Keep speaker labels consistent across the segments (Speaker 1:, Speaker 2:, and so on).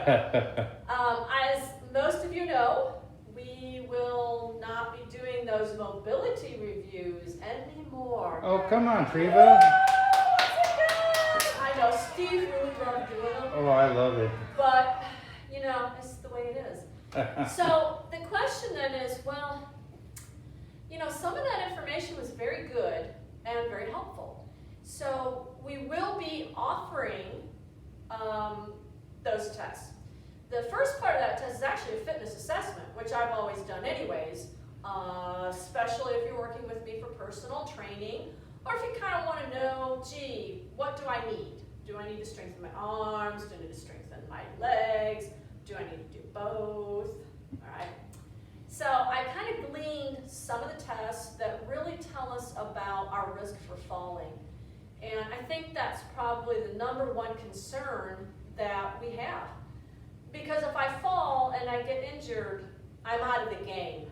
Speaker 1: As most of you know, we will not be doing those mobility reviews anymore.
Speaker 2: Oh, come on, Treva.
Speaker 1: I know, Steve really loved doing them.
Speaker 2: Oh, I love it.
Speaker 1: But, you know, it's the way it is. So the question then is, well, you know, some of that information was very good and very helpful. So we will be offering those tests. The first part of that test is actually a fitness assessment, which I've always done anyways, especially if you're working with me for personal training, or if you kind of want to know, gee, what do I need? Do I need to strengthen my arms? Do I need to strengthen my legs? Do I need to do both? All right. So I kind of gleaned some of the tests that really tell us about our risk for falling. And I think that's probably the number one concern that we have. Because if I fall and I get injured, I'm out of the game.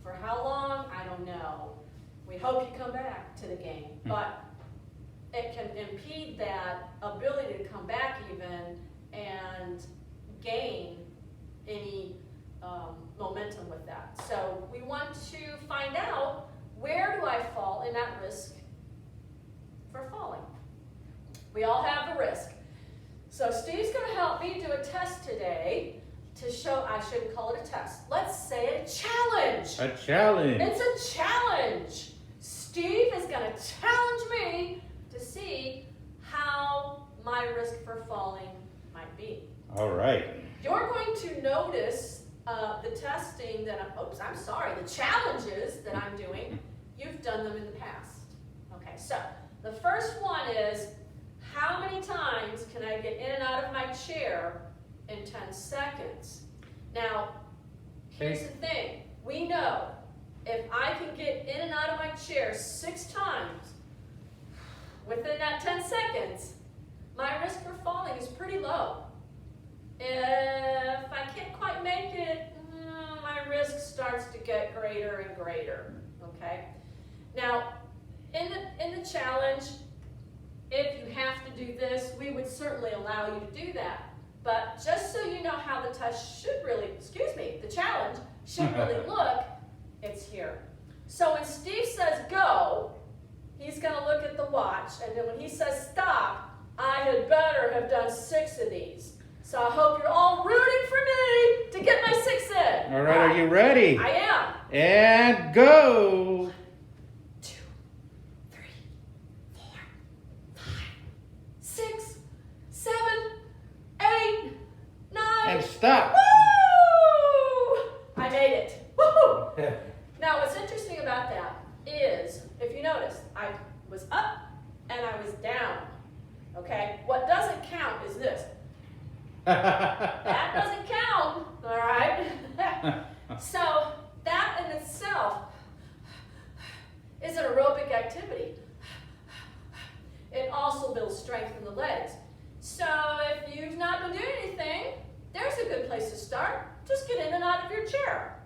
Speaker 1: For how long? I don't know. We hope you come back to the game. But it can impede that ability to come back even and gain any momentum with that. So we want to find out, where do I fall in that risk for falling? We all have a risk. So Steve's going to help me do a test today to show, I shouldn't call it a test. Let's say a challenge.
Speaker 2: A challenge.
Speaker 1: It's a challenge. Steve is going to challenge me to see how my risk for falling might be.
Speaker 2: All right.
Speaker 1: You're going to notice the testing that the challenges that I'm doing. You've done them in the past. Okay, so the first one is, how many times can I get in and out of my chair in 10 seconds? Now, here's the thing. We know if I can get in and out of my chair 6 times within that 10 seconds, my risk for falling is pretty low. If I can't quite make it, my risk starts to get greater and greater, okay? Now, in the challenge, if you have to do this, we would certainly allow you to do that. But just so you know how the test should really, the challenge should really look, it's here. So when Steve says go, he's going to look at the watch, and then when he says stop, I had better have done 6 of these. So I hope you're all rooting for me to get my 6 in.
Speaker 2: All right, are you ready?
Speaker 1: I am.
Speaker 2: And go.
Speaker 1: 2, 3, 4, 5, 6, 7, 8, 9.
Speaker 2: And stop.
Speaker 1: Woo! I made it. Woo! Now, what's interesting about that is, if you notice, I was up and I was down. Okay? What doesn't count is this. That doesn't count, all right? So that in itself is an aerobic activity. It also builds strength in the legs. So if you've not been doing anything, there's a good place to start. Just get in and out of your chair.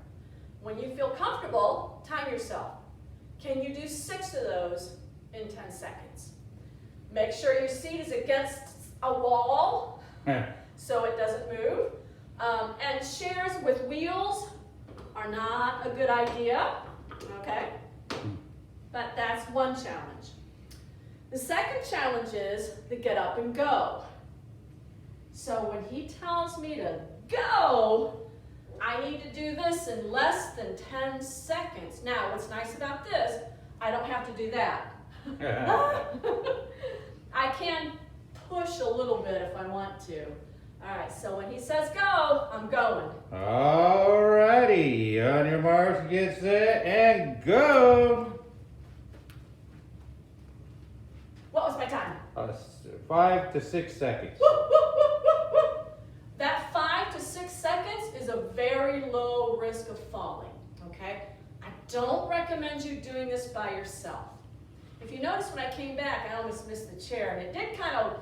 Speaker 1: When you feel comfortable, time yourself. Can you do 6 of those in 10 seconds? Make sure your seat is against a wall so it doesn't move. And chairs with wheels are not a good idea, okay? But that's one challenge. The second challenge is the get up and go. So when he tells me to go, I need to do this in less than 10 seconds. Now, what's nice about this, I don't have to do that. I can push a little bit if I want to. All right, so when he says go, I'm going.
Speaker 2: All righty. On your marks, get set, and go.
Speaker 1: What was my time?
Speaker 2: 5 to 6 seconds.
Speaker 1: Woo, woo, woo, woo, woo. That 5 to 6 seconds is a very low risk of falling, okay? I don't recommend you doing this by yourself. If you notice when I came back, I almost missed the chair, and it did kind of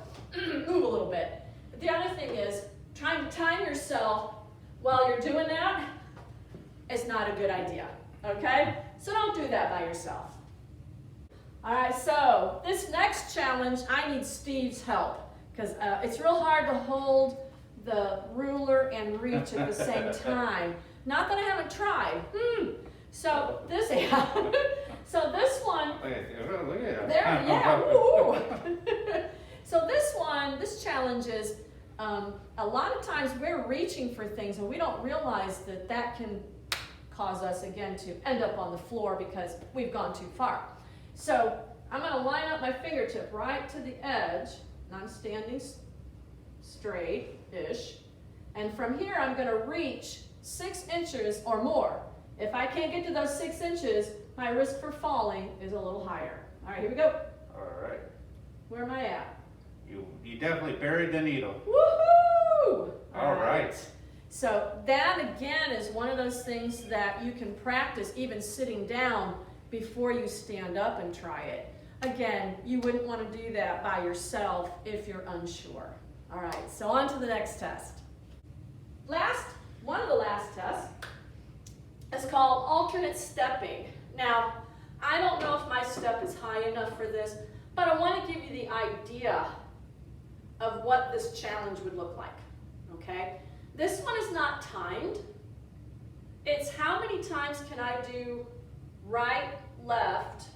Speaker 1: move a little bit. But the other thing is, trying to time yourself while you're doing that is not a good idea, okay? So don't do that by yourself. All right, so this next challenge, I need Steve's help, because it's real hard to hold the ruler and reach at the same time. Not that I haven't tried. So this, so this one,
Speaker 2: Look at it.
Speaker 1: there, yeah, woo. So this challenge is, a lot of times we're reaching for things and we don't realize that that can cause us again to end up on the floor because we've gone too far. So I'm going to line up my fingertip right to the edge, and I'm standing straight-ish. And from here I'm going to reach 6 inches or more. If I can't get to those 6 inches, my risk for falling is a little higher. All right, here we go.
Speaker 2: All right.
Speaker 1: Where am I at?
Speaker 2: You definitely buried the needle.
Speaker 1: Woohoo!
Speaker 2: All right.
Speaker 1: So that again is one of those things that you can practice even sitting down before you stand up and try it. Again, you wouldn't want to do that by yourself if you're unsure. All right, so on to the next test. One of the last tests is called alternate stepping. Now, I don't know if my step is high enough for this, but I want to give you the idea of what this challenge would look like, okay? This one is not timed. It's how many times can I do right, left,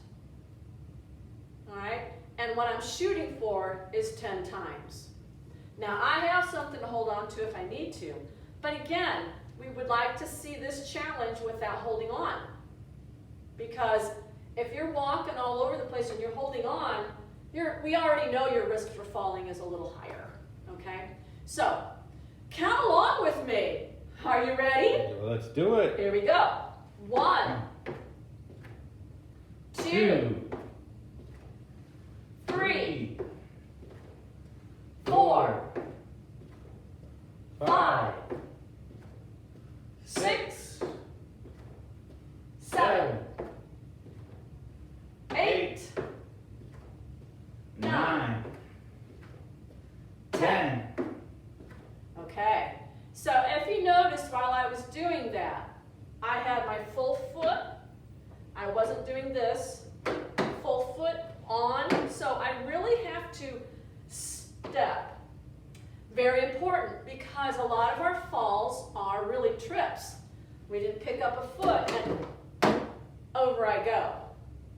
Speaker 1: all right? And what I'm shooting for is 10 times. Now, I have something to hold on to if I need to, but again, we would like to see this challenge without holding on. Because if you're walking all over the place and you're holding on, we already know your risk for falling is a little higher, okay? So, count along with me. Are you ready?
Speaker 2: Let's do it.
Speaker 1: Here we go. 1, 2, 3, 4, 5, 6, 7, 8,
Speaker 2: 9, 10.
Speaker 1: Okay, so if you noticed while I was doing that, I had my full foot, I wasn't doing this, full foot on, so I really have to step. Very important because a lot of our falls are really trips. We didn't pick up a foot and over I go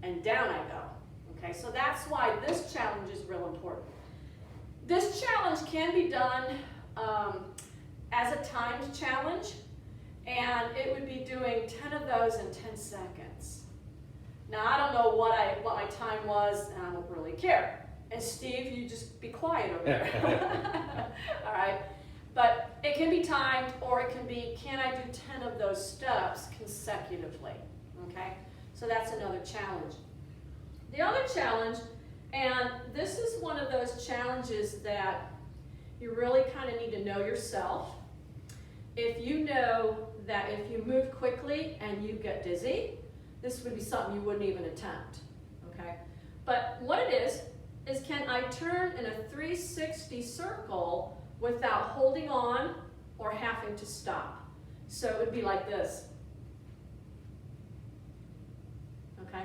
Speaker 1: and down I go. Okay, so that's why this challenge is real important. This challenge can be done as a timed challenge, and it would be doing 10 of those in 10 seconds. Now, I don't know what my time was, and I don't really care. And Steve, you just be quiet over there. All right? But it can be timed, or it can be, can I do 10 of those steps consecutively? Okay? So that's another challenge. The other challenge, and this is one of those challenges that you really kind of need to know yourself. If you know that if you move quickly and you get dizzy, this would be something you wouldn't even attempt, okay? But what it is can I turn in a 360 circle without holding on or having to stop? So it would be like this, okay?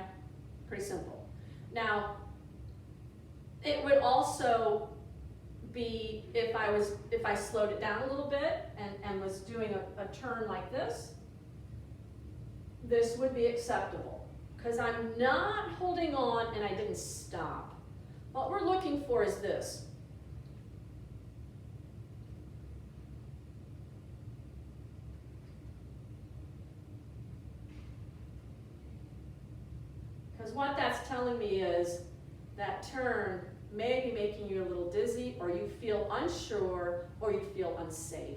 Speaker 1: Pretty simple. Now, it would also be if I slowed it down a little bit and was doing a turn like this, this would be acceptable because I'm not holding on and I didn't stop. What we're looking for is this. Because what that's telling me is that turn may be making you a little dizzy, or you feel unsure, or you feel unsafe.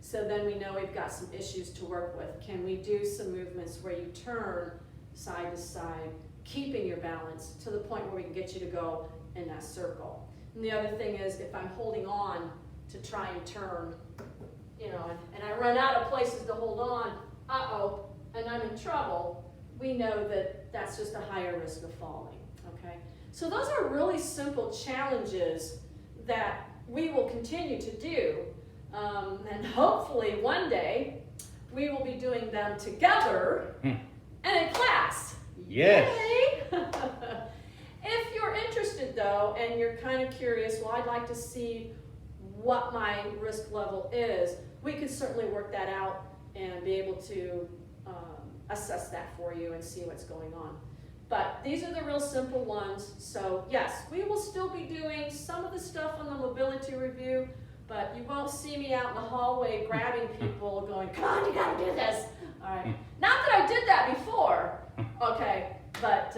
Speaker 1: So then we know we've got some issues to work with. Can we do some movements where you turn side to side, keeping your balance to the point where we can get you to go in that circle? And the other thing is, if I'm holding on to try and turn, you know, and I run out of places to hold on, and I'm in trouble, we know that that's just a higher risk of falling, okay? So those are really simple challenges that we will continue to do, and hopefully one day we will be doing them together and in class.
Speaker 2: Yes.
Speaker 1: Yay! If you're interested though, and you're kind of curious, well, I'd like to see what my risk level is, we could certainly work that out and be able to assess that for you and see what's going on. But these are the real simple ones. So yes, we will still be doing some of the stuff on the mobility review, but you won't see me out in the hallway grabbing people going, come on, you gotta do this. All right. Not that I did that before, okay, but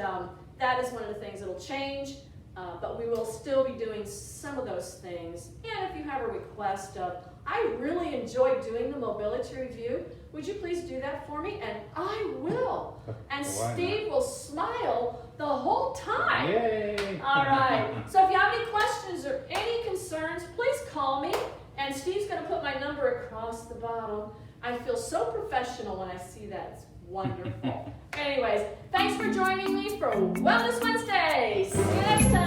Speaker 1: that is one of the things that'll change. But we will still be doing some of those things. And if you have a request of, I really enjoy doing the mobility review, would you please do that for me? And I will. And Steve will smile the whole time.
Speaker 2: Yay!
Speaker 1: All right. So if you have any questions or any concerns, please call me. And Steve's going to put my number across the bottom. I feel so professional when I see that. It's wonderful. Anyways, thanks for joining me for Wellness Wednesday. See you next time.